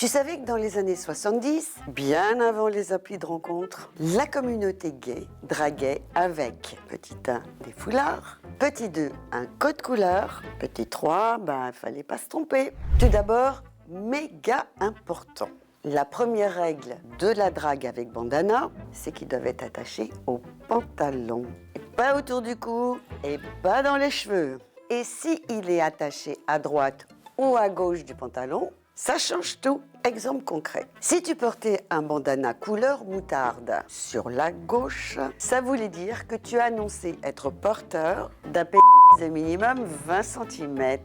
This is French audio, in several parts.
Tu savais que dans les années 70, bien avant les applis de rencontre, la communauté gay draguait avec petit 1 des foulards, petit 2 un code couleur, petit 3, il fallait pas se tromper. Tout d'abord, méga important. La première règle de la drague avec bandana, c'est qu'il doit être attaché au pantalon. Et pas autour du cou et pas dans les cheveux. Et si il est attaché à droite ou à gauche du pantalon, ça change tout. Exemple concret. Si tu portais un bandana couleur moutarde sur la gauche, ça voulait dire que tu annonçais être porteur d'un pénis de minimum 20 cm.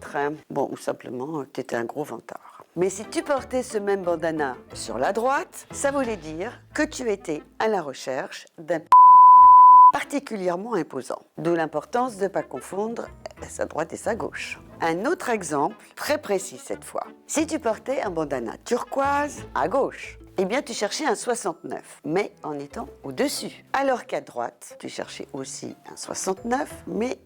Bon, ou simplement que tu étais un gros vantard. Mais si tu portais ce même bandana sur la droite, ça voulait dire que tu étais à la recherche d'un particulièrement imposant. D'où l'importance de ne pas confondre sa droite et sa gauche. Un autre exemple, très précis cette fois. Si tu portais un bandana turquoise à gauche, eh bien tu cherchais un 69, mais en étant au-dessus. Alors qu'à droite, tu cherchais aussi un 69, mais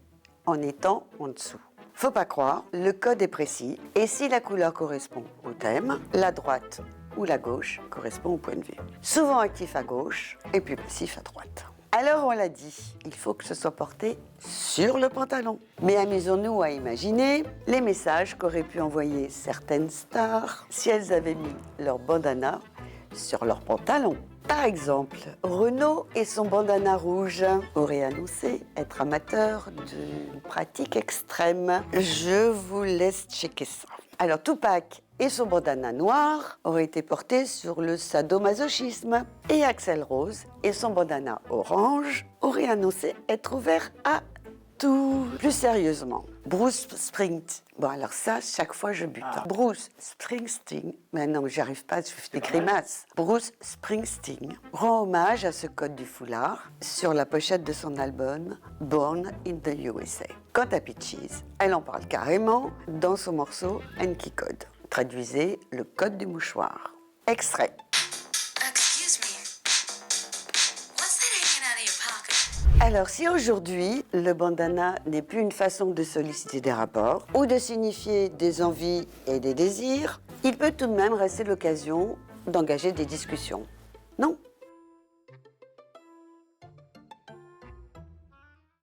en étant en dessous. Faut pas croire, le code est précis et si la couleur correspond au thème, la droite ou la gauche correspond au point de vue. Souvent actif à gauche et puis passif à droite. Alors on l'a dit, il faut que ce soit porté sur le pantalon. Mais amusons-nous à imaginer les messages qu'auraient pu envoyer certaines stars si elles avaient mis leur bandana sur leur pantalon. Par exemple, Renaud et son bandana rouge auraient annoncé être amateurs d'une pratique extrême. Je vous laisse checker ça. Alors Tupac et son bandana noir auraient été portés sur le sadomasochisme. Et Axl Rose et son bandana orange auraient annoncé être ouverts à tout. Plus sérieusement, Bruce Springsteen. Bon, alors ça, chaque fois, je bute. Bruce Springsteen. Mais non, j'y arrive pas, je fais des grimaces. Bruce Springsteen rend hommage à ce code du foulard sur la pochette de son album Born in the USA. Quant à Peaches, elle en parle carrément dans son morceau Enki Code. Traduisez le code du mouchoir. Extrait. Alors, si aujourd'hui, le bandana n'est plus une façon de solliciter des rapports ou de signifier des envies et des désirs, il peut tout de même rester l'occasion d'engager des discussions. Non ?